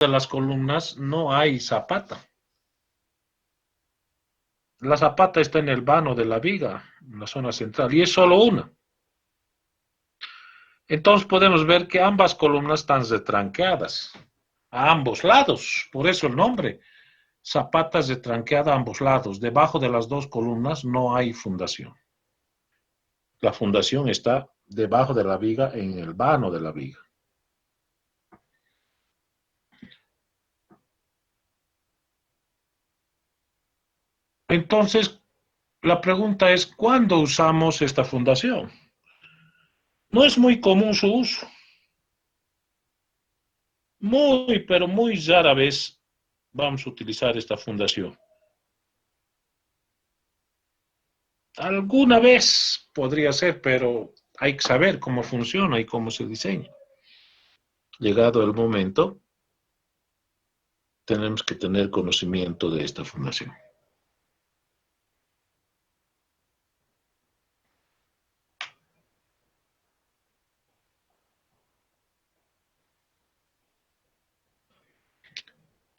de las columnas no hay zapata. La zapata está en el vano de la viga, en la zona central, y es solo una. Entonces podemos ver que ambas columnas están retranqueadas a ambos lados, por eso el nombre. Zapatas retranqueada a ambos lados. Debajo de las dos columnas no hay fundación. La fundación está debajo de la viga, en el vano de la viga. Entonces, la pregunta es, ¿cuándo usamos esta fundación? No es muy común su uso. Muy, pero muy rara vez vamos a utilizar esta fundación. Alguna vez podría ser, pero hay que saber cómo funciona y cómo se diseña. Llegado el momento, tenemos que tener conocimiento de esta fundación.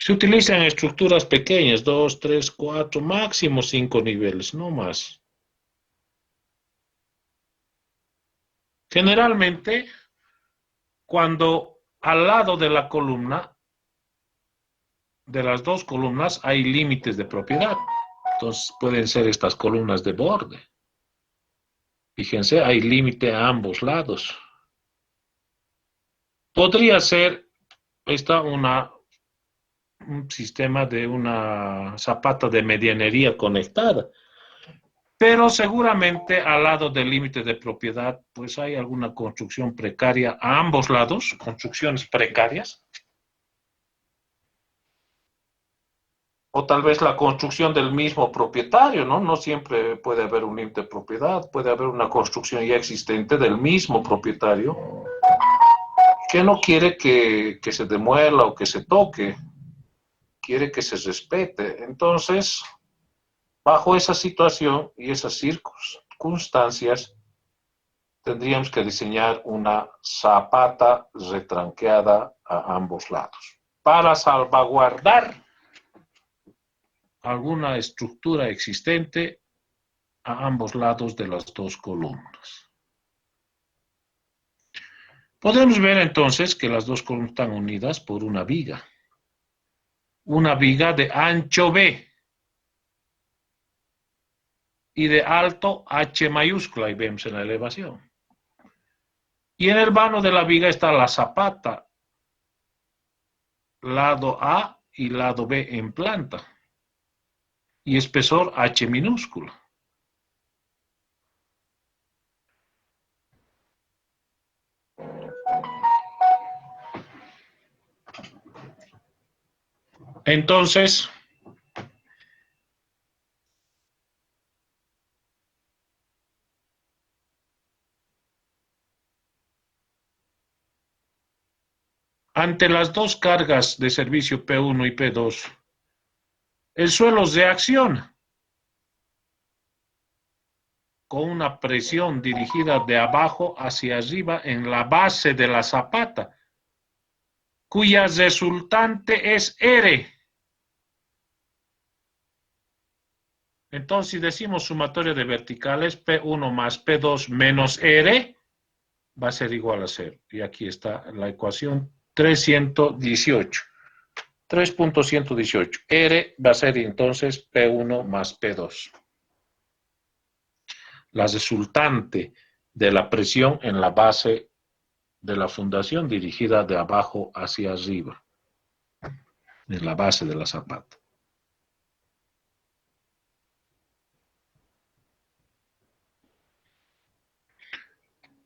Se utilizan estructuras pequeñas, 2, 3, 4, máximo 5 niveles, no más. Generalmente, cuando al lado de la columna, de las dos columnas, hay límites de propiedad. Entonces, pueden ser estas columnas de borde. Fíjense, hay límite a ambos lados. Podría ser un sistema de una zapata de medianería conectada. Pero seguramente al lado del límite de propiedad, pues hay alguna construcción precaria a ambos lados, construcciones precarias. O tal vez la construcción del mismo propietario, ¿no? No siempre puede haber un límite de propiedad, puede haber una construcción ya existente del mismo propietario que no quiere que se demuela o que se toque, quiere que se respete. Entonces, bajo esa situación y esas circunstancias, tendríamos que diseñar una zapata retranqueada a ambos lados para salvaguardar alguna estructura existente a ambos lados de las dos columnas. Podemos ver entonces que las dos columnas están unidas por una viga de ancho B y de alto H mayúscula, y vemos en la elevación. Y en el vano de la viga está la zapata, lado A y lado B en planta, y espesor H minúscula. Entonces, ante las dos cargas de servicio P1 y P2, el suelo reacciona con una presión dirigida de abajo hacia arriba en la base de la zapata, cuya resultante es R. Entonces, si decimos sumatoria de verticales, P1 más P2 menos R, va a ser igual a 0. Y aquí está la ecuación 318. 3.118. R va a ser entonces P1 más P2. La resultante de la presión en la base de la fundación dirigida de abajo hacia arriba, en la base de la zapata.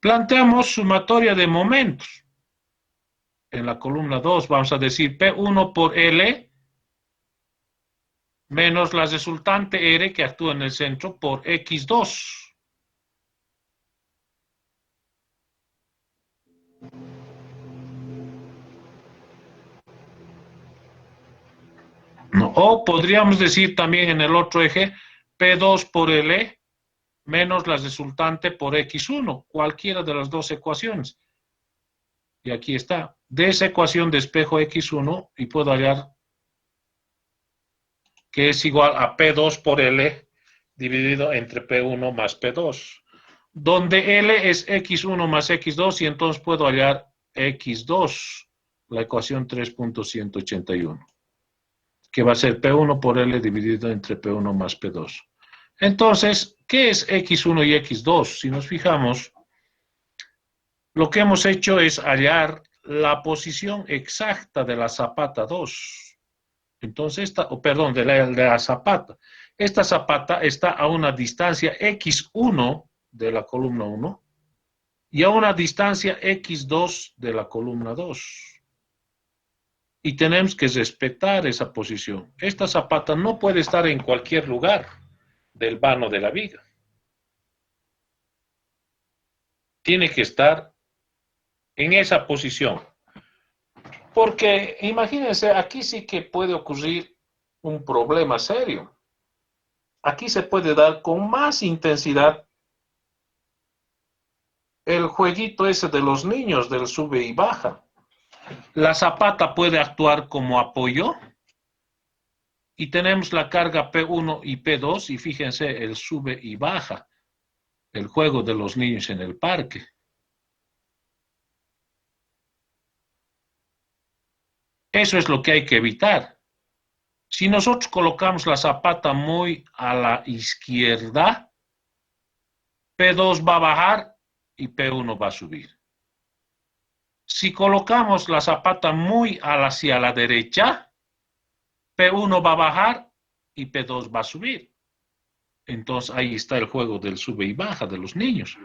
Planteamos sumatoria de momentos. En la columna 2 vamos a decir P1 por L menos la resultante R que actúa en el centro por X2. ¿No? O podríamos decir también en el otro eje P2 por L menos la resultante por X1, cualquiera de las dos ecuaciones. Y aquí está. De esa ecuación de espejo X1 y puedo hallar que es igual a P2 por L dividido entre P1 más P2. Donde L es X1 más X2 y entonces puedo hallar X2, la ecuación 3.181, que va a ser P1 por L dividido entre P1 más P2. Entonces, ¿qué es X1 y X2? Si nos fijamos, lo que hemos hecho es hallar la posición exacta de la zapata 2. Entonces, de la zapata. Esta zapata está a una distancia X1 de la columna 1 y a una distancia X2 de la columna 2. Y tenemos que respetar esa posición. Esta zapata no puede estar en cualquier lugar del vano de la viga. Tiene que estar en esa posición. Porque imagínense, aquí sí que puede ocurrir un problema serio. Aquí se puede dar con más intensidad el jueguito ese de los niños del sube y baja. La zapata puede actuar como apoyo y tenemos la carga P1 y P2 y fíjense el sube y baja, el juego de los niños en el parque. Eso es lo que hay que evitar. Si nosotros colocamos la zapata muy a la izquierda, P2 va a bajar y P1 va a subir. Si colocamos la zapata muy hacia la derecha, P1 va a bajar y P2 va a subir. Entonces ahí está el juego del sube y baja de los niños.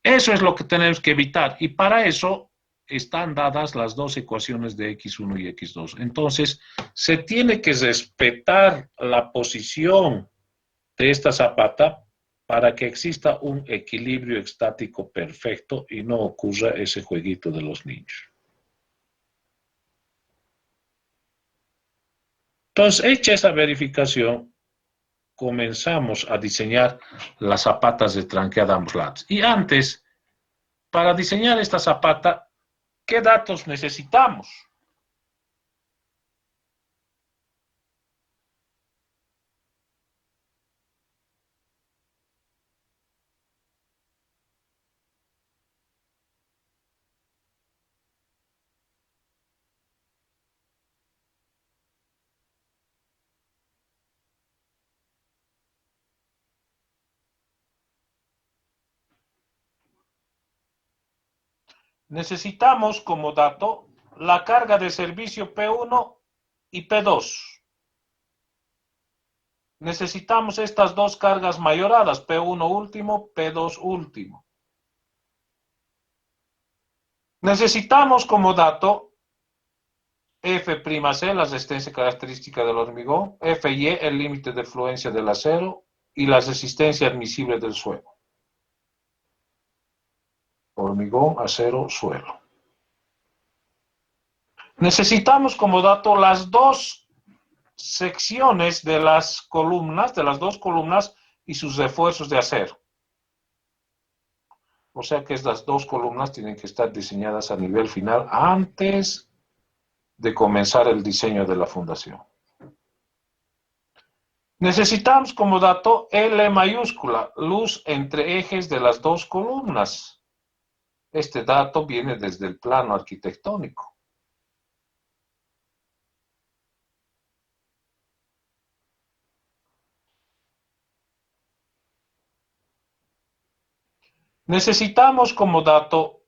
Eso es lo que tenemos que evitar y para eso están dadas las dos ecuaciones de X1 y X2. Entonces se tiene que respetar la posición de esta zapata para que exista un equilibrio estático perfecto y no ocurra ese jueguito de los niños. Entonces, hecha esa verificación, comenzamos a diseñar las zapatas de tranqueada a ambos lados. Y antes, para diseñar esta zapata, ¿qué datos necesitamos? Necesitamos como dato la carga de servicio P1 y P2. Necesitamos estas dos cargas mayoradas, P1 último, P2 último. Necesitamos como dato F'C, la resistencia característica del hormigón, Fy, el límite de fluencia del acero y la resistencia admisible del suelo. Hormigón, acero, suelo. Necesitamos como dato las dos secciones de las dos columnas y sus refuerzos de acero. O sea que estas dos columnas tienen que estar diseñadas a nivel final antes de comenzar el diseño de la fundación. Necesitamos como dato L mayúscula, luz entre ejes de las dos columnas. Este dato viene desde el plano arquitectónico. Necesitamos como dato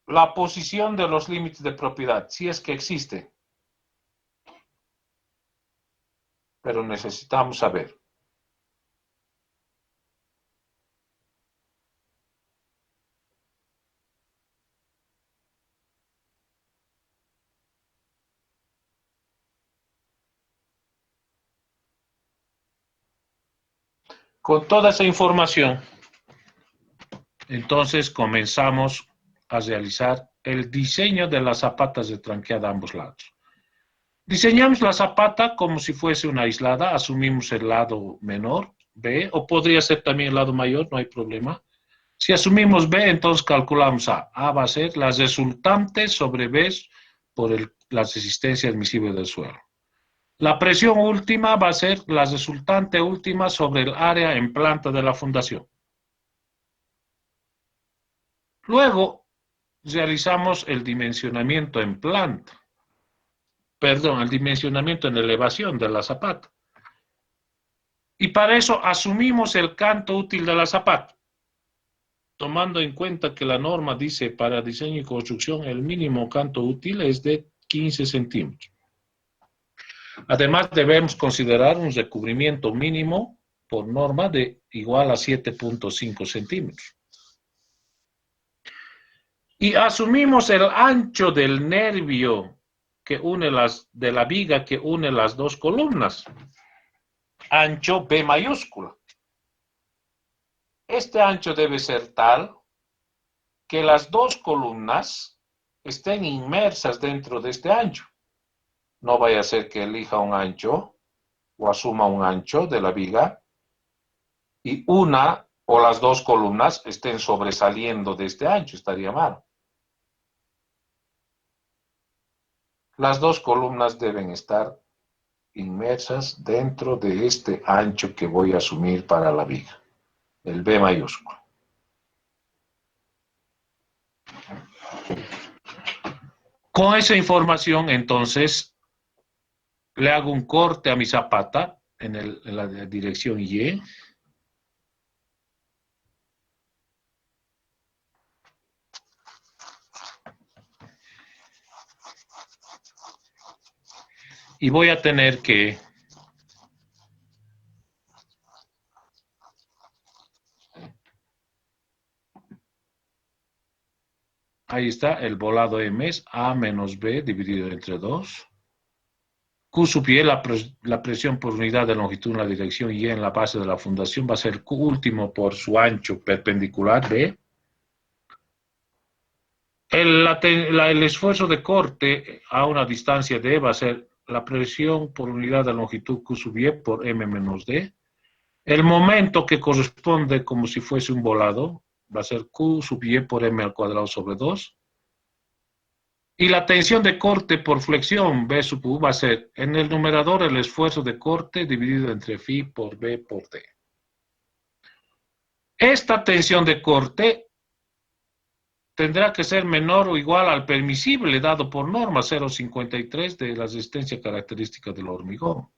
la posición de los límites de propiedad, si es que existe. Pero necesitamos saber. Con toda esa información, entonces comenzamos a realizar el diseño de las zapatas de tranqueada a ambos lados. Diseñamos la zapata como si fuese una aislada, asumimos el lado menor, B, o podría ser también el lado mayor, no hay problema. Si asumimos B, entonces calculamos A. A va a ser la resultante sobre B por la resistencia admisible del suelo. La presión última va a ser la resultante última sobre el área en planta de la fundación. Luego, realizamos el dimensionamiento en planta. Perdón, el dimensionamiento en elevación de la zapata. Y para eso asumimos el canto útil de la zapata, tomando en cuenta que la norma dice para diseño y construcción el mínimo canto útil es de 15 centímetros. Además, debemos considerar un recubrimiento mínimo por norma de igual a 7.5 centímetros. Y asumimos el ancho del nervio que une de la viga que une las dos columnas. Ancho B mayúscula. Este ancho debe ser tal que las dos columnas estén inmersas dentro de este ancho. No vaya a ser que elija un ancho o asuma un ancho de la viga y una o las dos columnas estén sobresaliendo de este ancho, estaría mal. Las dos columnas deben estar inmersas dentro de este ancho que voy a asumir para la viga, el B mayúsculo. Con esa información, entonces, le hago un corte a mi zapata en la dirección Y. Y voy a tener que ahí está, el volado M es A menos B dividido entre 2. Q sub Y, la presión por unidad de longitud en la dirección Y en la base de la fundación va a ser Q último por su ancho perpendicular B. El esfuerzo de corte a una distancia D va a ser la presión por unidad de longitud Q sub Y por M menos D. El momento que corresponde como si fuese un volado va a ser Q sub Y por M al cuadrado sobre 2. Y la tensión de corte por flexión B sub U va a ser en el numerador el esfuerzo de corte dividido entre phi por B por D. Esta tensión de corte tendrá que ser menor o igual al permisible dado por norma 0,53 de la resistencia característica del hormigón.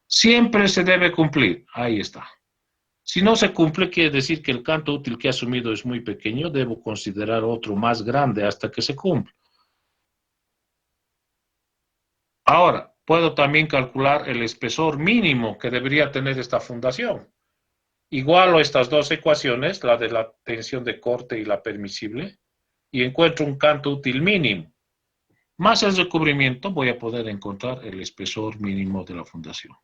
Siempre se debe cumplir. Ahí está. Si no se cumple, quiere decir que el canto útil que he asumido es muy pequeño. Debo considerar otro más grande hasta que se cumpla. Ahora, puedo también calcular el espesor mínimo que debería tener esta fundación. Igualo estas dos ecuaciones, la de la tensión de corte y la permisible, y encuentro un canto útil mínimo. Más el recubrimiento, voy a poder encontrar el espesor mínimo de la fundación.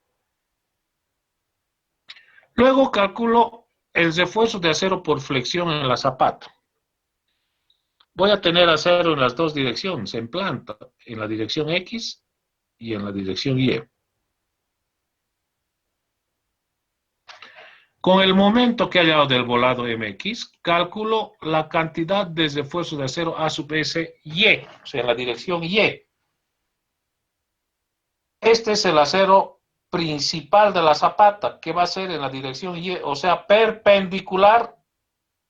Luego calculo el refuerzo de acero por flexión en la zapata. Voy a tener acero en las dos direcciones, en planta, en la dirección X y en la dirección Y. Con el momento que he hallado del volado MX, calculo la cantidad de refuerzo de acero A sub S Y, o sea, en la dirección Y. Este es el acero principal de la zapata, que va a ser en la dirección Y, o sea, perpendicular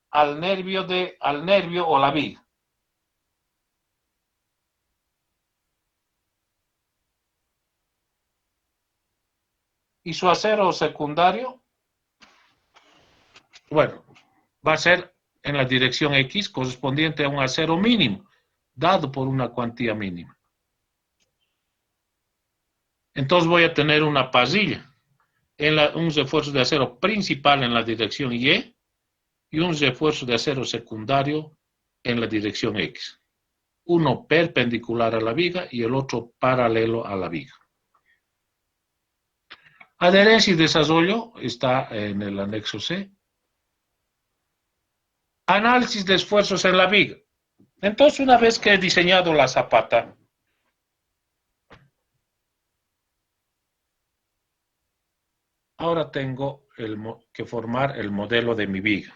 al nervio o la viga. Y su acero secundario, bueno, va a ser en la dirección X correspondiente a un acero mínimo, dado por una cuantía mínima. Entonces voy a tener una pasilla, un refuerzo de acero principal en la dirección Y y un refuerzo de acero secundario en la dirección X. Uno perpendicular a la viga y el otro paralelo a la viga. Adherencia y desarrollo está en el anexo C. Análisis de esfuerzos en la viga. Entonces, una vez que he diseñado la zapata, ahora tengo que formar el modelo de mi viga.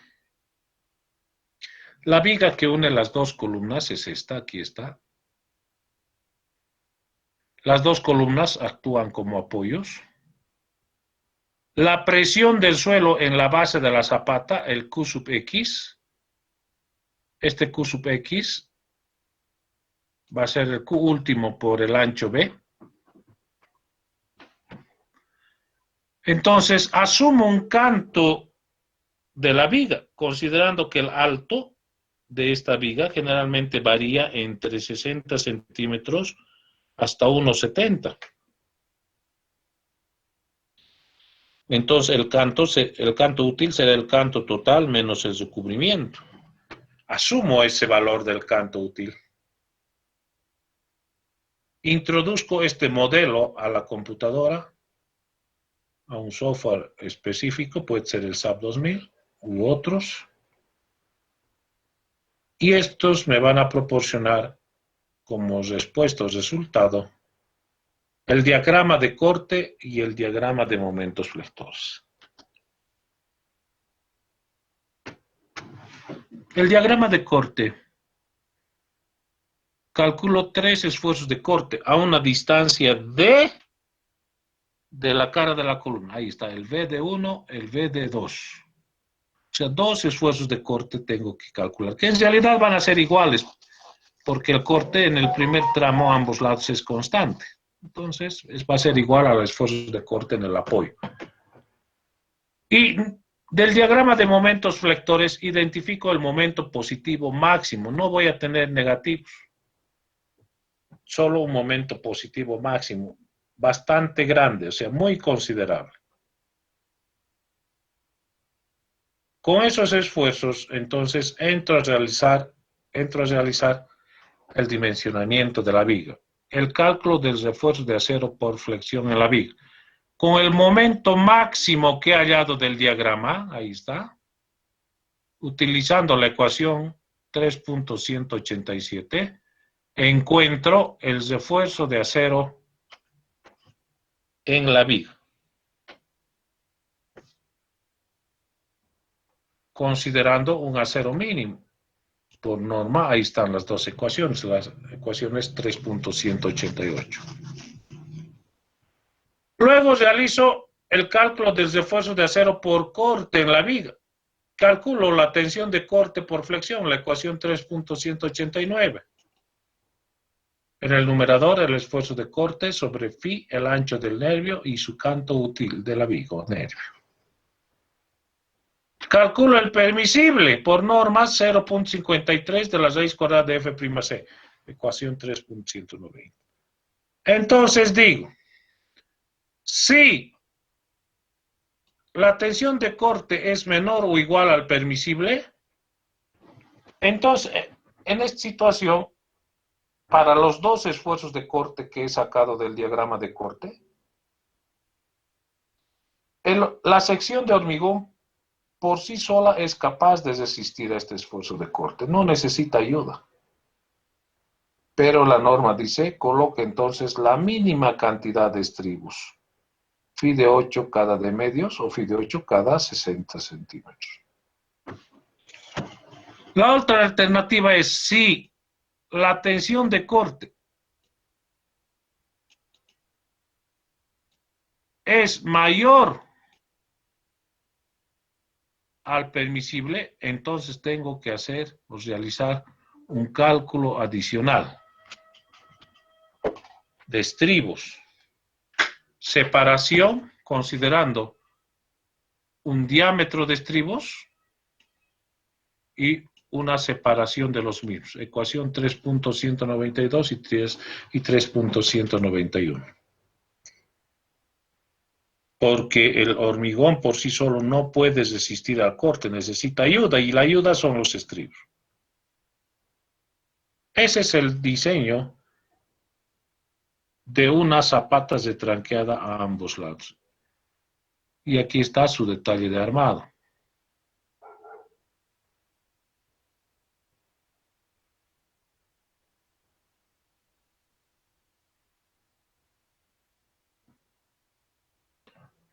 La viga que une las dos columnas es esta, aquí está. Las dos columnas actúan como apoyos. La presión del suelo en la base de la zapata, el Q sub X, este Q sub X va a ser el Q último por el ancho B. Entonces, asumo un canto de la viga, considerando que el alto de esta viga generalmente varía entre 60 centímetros hasta 1,70. Entonces, el canto útil será el canto total menos el recubrimiento. Asumo ese valor del canto útil. Introduzco este modelo a la computadora, a un software específico, puede ser el SAP 2000 u otros, y estos me van a proporcionar como respuesta o resultado el diagrama de corte y el diagrama de momentos flectores. El diagrama de corte. Calculo 3 esfuerzos de corte a una distancia de la cara de la columna. Ahí está, el V de 1, el V de 2. O sea, 2 esfuerzos de corte tengo que calcular, que en realidad van a ser iguales, porque el corte en el primer tramo a ambos lados es constante. Entonces, va a ser igual al esfuerzo de corte en el apoyo. Y del diagrama de momentos flectores identifico el momento positivo máximo. No voy a tener negativos. Solo un momento positivo máximo. Bastante grande, o sea, muy considerable. Con esos esfuerzos, entonces, entro a realizar el dimensionamiento de la viga, el cálculo del refuerzo de acero por flexión en la viga. Con el momento máximo que he hallado del diagrama, ahí está, utilizando la ecuación 3.187, encuentro el refuerzo de acero en la viga. Considerando un acero mínimo. Por norma, ahí están las dos ecuaciones, las ecuaciones 3.188. Luego realizo el cálculo del refuerzo de acero por corte en la viga. Calculo la tensión de corte por flexión, la ecuación 3.189. En el numerador, el esfuerzo de corte sobre phi, el ancho del nervio y su canto útil de la viga o nervio. Calculo el permisible por norma 0.53 de la raíz cuadrada de F'C, ecuación 3.190. Entonces digo, si la tensión de corte es menor o igual al permisible, entonces en esta situación, para los dos esfuerzos de corte que he sacado del diagrama de corte, la sección de hormigón por sí sola es capaz de resistir a este esfuerzo de corte, no necesita ayuda. Pero la norma dice, coloque entonces la mínima cantidad de estribos, phi de 8 cada de medios o phi de 8 cada 60 centímetros. La otra alternativa es si la tensión de corte es mayor al permisible, entonces tengo que hacer o realizar un cálculo adicional de estribos. Separación, considerando un diámetro de estribos y una separación de los mismos. Ecuación 3.192 y 3.191. Porque el hormigón por sí solo no puede resistir al corte, necesita ayuda, y la ayuda son los estribos. Ese es el diseño de unas zapatas de tranqueada a ambos lados. Y aquí está su detalle de armado.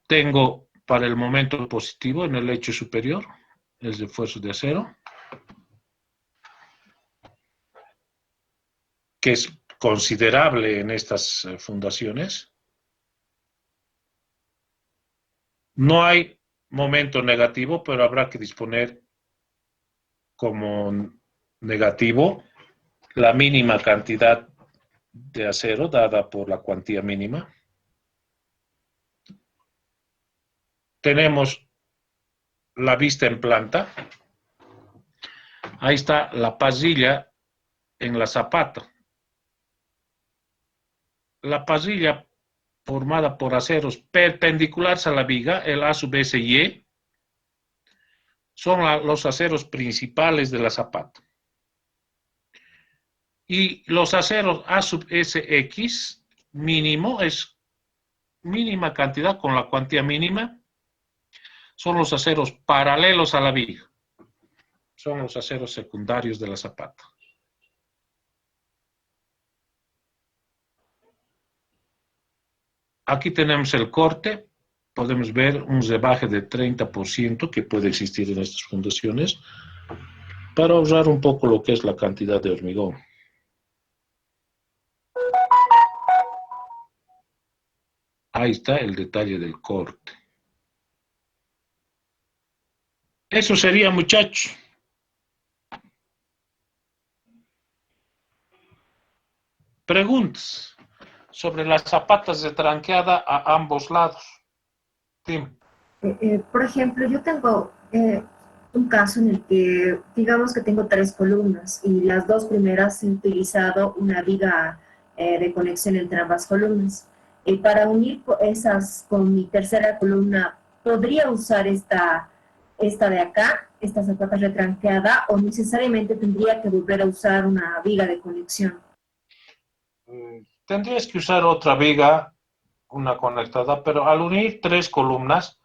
Tengo para el momento positivo en el eje superior, el refuerzo de acero. que es considerable en estas fundaciones. No hay momento negativo, pero habrá que disponer como negativo la mínima cantidad de acero dada por la cuantía mínima. Tenemos la vista en planta. Ahí está la pasilla en la zapata. La pasilla formada por aceros perpendiculares a la viga, el A sub S y E, son los aceros principales de la zapata. Y los aceros A sub SX mínimo es mínima cantidad con la cuantía mínima, son los aceros paralelos a la viga. Son los aceros secundarios de la zapata. Aquí tenemos el corte. Podemos ver un rebaje de 30% que puede existir en estas fundaciones para ahorrar un poco lo que es la cantidad de hormigón. Ahí está el detalle del corte. Eso sería, muchachos. Preguntas sobre las zapatas de tranqueada a ambos lados. Dime. Por ejemplo, yo tengo un caso en el que, digamos que tengo tres columnas y las dos primeras he utilizado una viga de conexión entre ambas columnas. Para unir esas con mi tercera columna, ¿podría usar esta de acá, esta zapata retranqueada, o necesariamente tendría que volver a usar una viga de conexión? Tendrías que usar otra viga, una conectada, pero al unir tres columnas,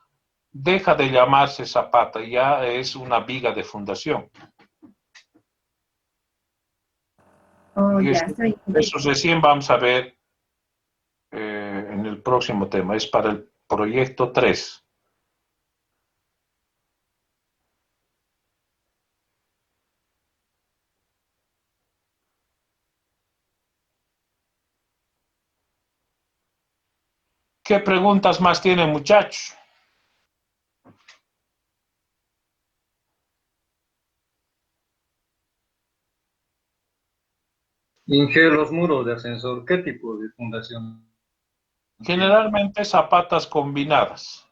deja de llamarse zapata, ya es una viga de fundación. Oh, Y ya, eso, está bien. eso recién vamos a ver en el próximo tema. Es para el proyecto 3. ¿Qué preguntas más tienen, muchachos? Inge, los muros de ascensor, ¿qué tipo de fundación tienen? Generalmente zapatas combinadas.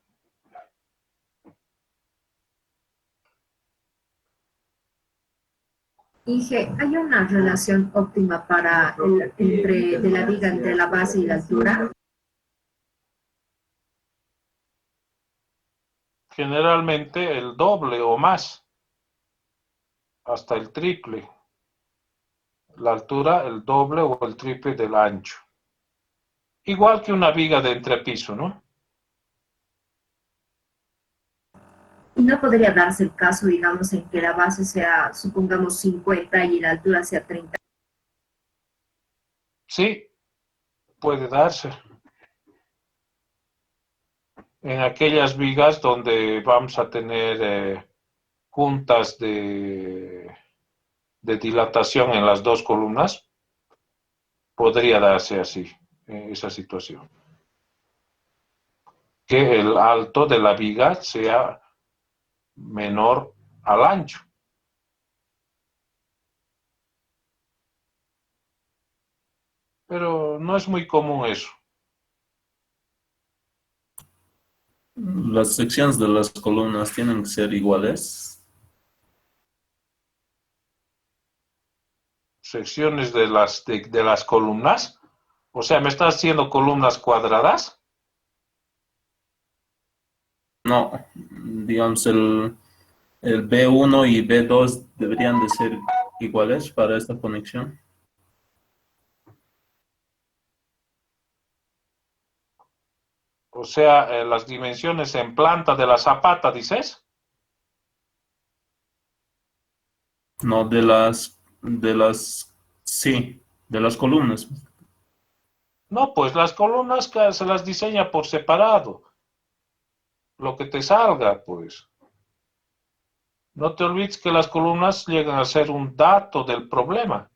Dije, ¿hay una relación óptima para entre de la viga entre la base y la altura? Generalmente el doble o más, hasta el triple. La altura, el doble o el triple del ancho. Igual que una viga de entrepiso, ¿no? Y no podría darse el caso, digamos, en que la base sea, supongamos, 50 y la altura sea 30. Sí, puede darse. En aquellas vigas donde vamos a tener juntas de dilatación en las dos columnas, podría darse así, esa situación. Que el alto de la viga sea menor al ancho. Pero no es muy común eso. Las secciones de las columnas tienen que ser iguales. Secciones de las columnas. O sea, ¿me estás haciendo columnas cuadradas? No, digamos el B1 y B2 deberían de ser iguales para esta conexión. O sea, las dimensiones en planta de la zapata, dices. No, sí, de las columnas. No, pues las columnas se las diseña por separado. Lo que te salga, pues. No te olvides que las columnas llegan a ser un dato del problema.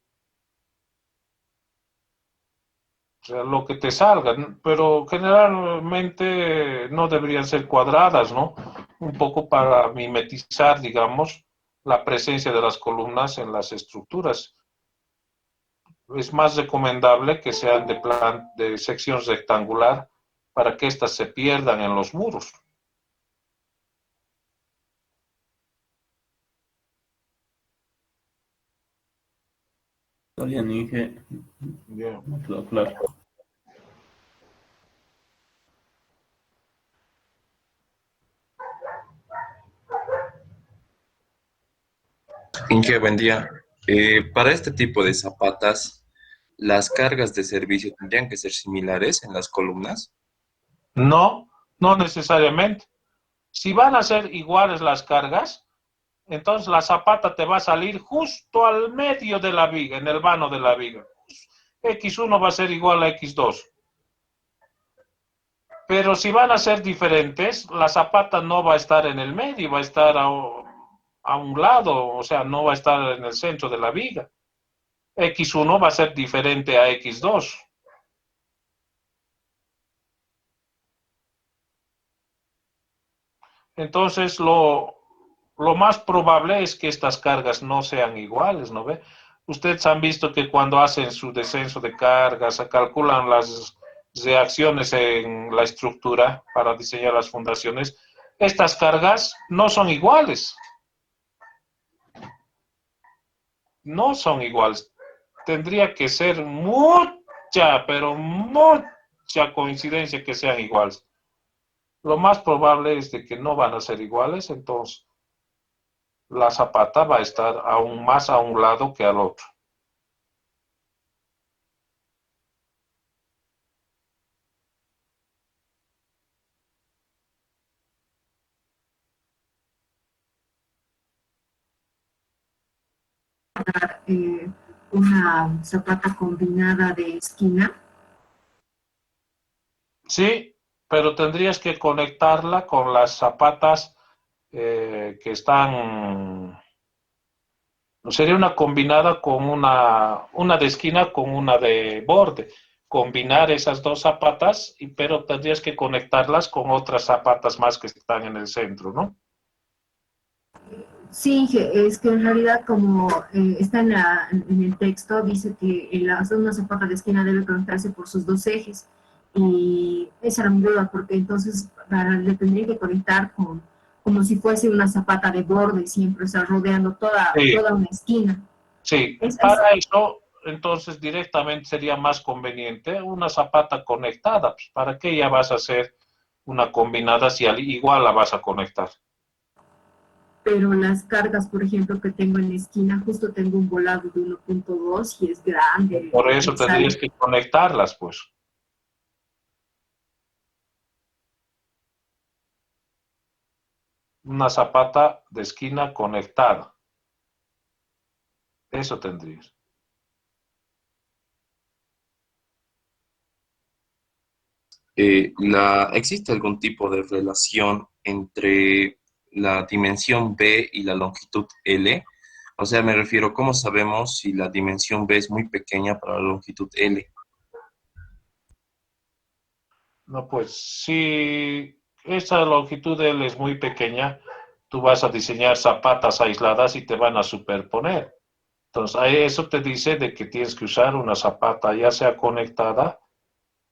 sea, lo que te salga, ¿no? Pero generalmente no deberían ser cuadradas, ¿no? Un poco para mimetizar, digamos, la presencia de las columnas en las estructuras. Es más recomendable que sean de sección rectangular para que éstas se pierdan en los muros. Está bien, Inge. Bien. Me quedó claro. Inge, buen día. Para este tipo de zapatas, las cargas de servicio tendrían que ser similares en las columnas. No, no necesariamente. Si van a ser iguales las cargas, entonces la zapata te va a salir justo al medio de la viga, en el vano de la viga. X1 va a ser igual a X2. Pero si van a ser diferentes, la zapata no va a estar en el medio, va a estar a un lado, o sea, no va a estar en el centro de la viga. X1 va a ser diferente a X2. Entonces, lo más probable es que estas cargas no sean iguales, ¿no ve? Ustedes han visto que cuando hacen su descenso de cargas, calculan las reacciones en la estructura para diseñar las fundaciones. Estas cargas no son iguales. No son iguales. Tendría que ser mucha, pero mucha coincidencia que sean iguales. Lo más probable es de que no van a ser iguales, entonces la zapata va a estar aún más a un lado que al otro. eh, una zapata combinada de esquina. Sí, pero tendrías que conectarla con las zapatas que están. Sería una combinada con una de esquina con una de borde. Combinar esas dos zapatas, pero tendrías que conectarlas con otras zapatas más que están en el centro, ¿no? Sí, es que en realidad como está en el texto, dice que una zapata de esquina debe conectarse por sus dos ejes. Y esa era mi duda, porque entonces le tendría que conectar como si fuese una zapata de borde siempre, o sea, rodeando Sí, toda una esquina. sí. Es Para eso, entonces directamente sería más conveniente una zapata conectada. Pues, ¿para qué ya vas a hacer una combinada si igual la vas a conectar? pero las cargas, por ejemplo, que tengo en la esquina, justo tengo un volado de 1.2 y es grande, Por me eso tendrías sale. que conectarlas, pues. Una zapata de esquina conectada. Eso tendrías. ¿Existe algún tipo de relación entre la dimensión B y la longitud L? O sea, me refiero, ¿cómo sabemos si la dimensión B es muy pequeña para la longitud L? No, pues si esa longitud de L es muy pequeña, tú vas a diseñar zapatas aisladas y te van a superponer. Entonces, eso te dice de que tienes que usar una zapata ya sea conectada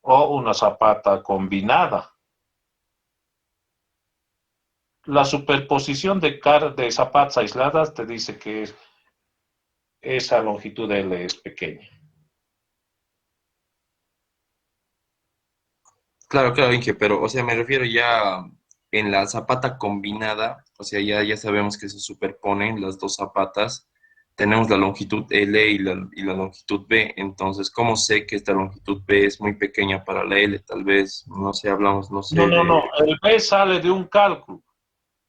o una zapata combinada. La superposición de zapatas aisladas te dice que esa longitud de L es pequeña. Claro, claro, Inge, pero, o sea, me refiero ya en la zapata combinada, o sea, ya sabemos que se superponen las dos zapatas, tenemos la longitud L y la longitud B, entonces, ¿cómo sé que esta longitud B es muy pequeña para la L? Tal vez, no sé, hablamos, no No, sé, no, de... no. El B sale de un cálculo.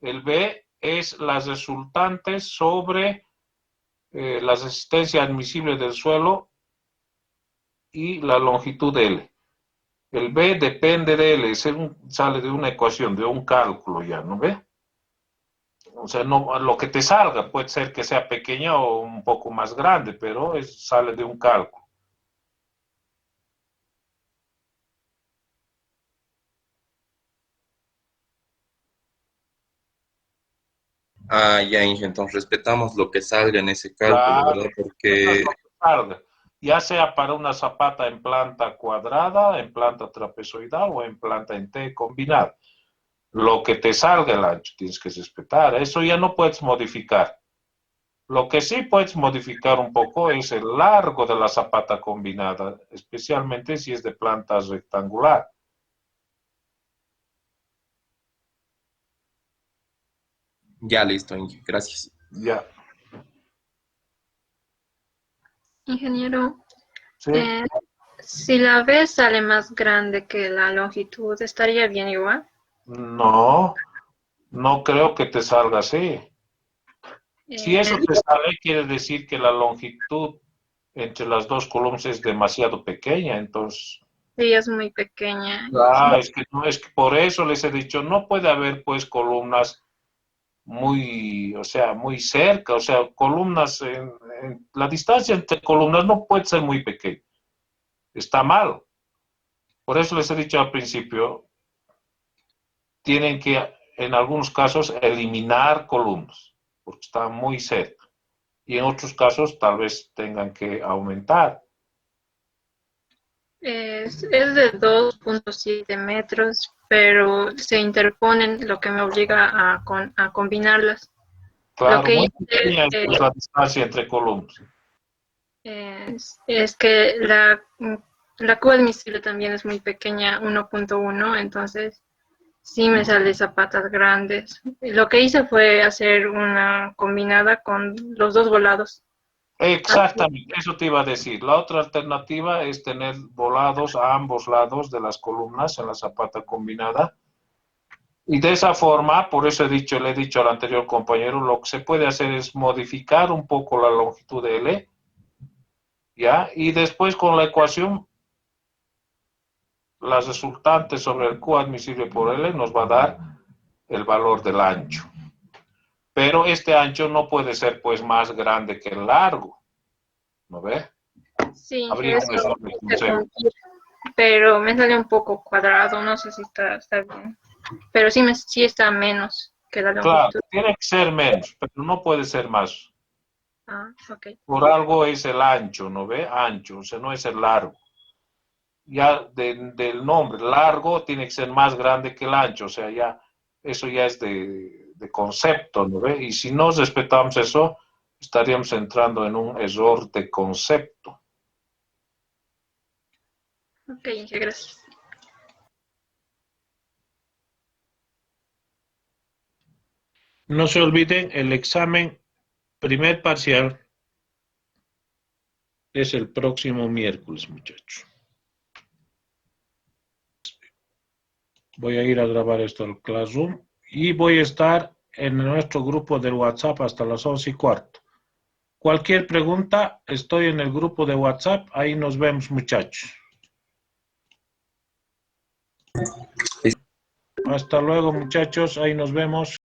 El B es las resultantes sobre la resistencia admisible del suelo y la longitud L. El B depende de L, sale de una ecuación, de un cálculo ya, ¿no ve? O sea, no, lo que te salga puede ser que sea pequeña o un poco más grande, pero sale de un cálculo. Ah, ya, Inge, entonces respetamos lo que salga en ese cálculo, Claro, ¿verdad? esta es Porque, lo que salga. Ya sea para una zapata en planta cuadrada, en planta trapezoidal o en planta en T combinada. Lo que te salga el ancho, tienes que respetar. Eso ya no puedes modificar. Lo que sí puedes modificar un poco es el largo de la zapata combinada, especialmente si es de planta rectangular. ya listo, Inge, gracias. Ya, Ingeniero, ¿sí? eh, si la B sale más grande que la longitud, ¿estaría bien igual? No, no creo que te salga así. Si eso Eh, te sale, quiere decir que la longitud entre las dos columnas es demasiado pequeña, entonces, sí, es muy pequeña. es que no, es que por eso les he dicho, no puede haber pues columnas muy, o sea, muy cerca, o sea, columnas, la distancia entre columnas no puede ser muy pequeña, está mal. Por eso les he dicho al principio, tienen que, en algunos casos, eliminar columnas, porque están muy cerca. Y en otros casos, tal vez tengan que aumentar. Es de 2,7 metros, pero se interponen, lo que me obliga a combinarlas. Lo Claro, que muy hice pequeña es la distancia entre columnas. es que la Q admisible también es muy pequeña, 1,1, entonces sí me sale zapatas grandes. Lo que hice fue hacer una combinada con los dos volados. Exactamente, eso te iba a decir. La otra alternativa es tener volados a ambos lados de las columnas en la zapata combinada. Y de esa forma, por eso he dicho, le he dicho al anterior compañero, lo que se puede hacer es modificar un poco la longitud de L, ¿ya? Y después con la ecuación, la resultante sobre el Q admisible por L nos va a dar el valor del ancho. Pero este ancho no puede ser pues más grande que el largo, ¿no ve? Sí, Habría eso un error de hice concepto. pero me sale un poco cuadrado, no sé si está bien. Pero sí está menos que la Claro, longitud. tiene que ser menos, pero no puede ser más. Ah, ok. Por algo es el ancho, ¿no ve? Ancho, o sea, no es el largo. Ya del nombre, largo tiene que ser más grande que el ancho, o sea, ya eso ya es de concepto, ¿no ve? Y si no respetamos eso, estaríamos entrando en un error de concepto. Ok, Inge, gracias. No se olviden, el examen primer parcial es el próximo miércoles, muchachos. Voy a ir a grabar esto al Classroom y voy a estar en nuestro grupo del WhatsApp hasta las 11:15. Cualquier pregunta, estoy en el grupo de WhatsApp, ahí nos vemos, muchachos. Hasta luego, muchachos, ahí nos vemos.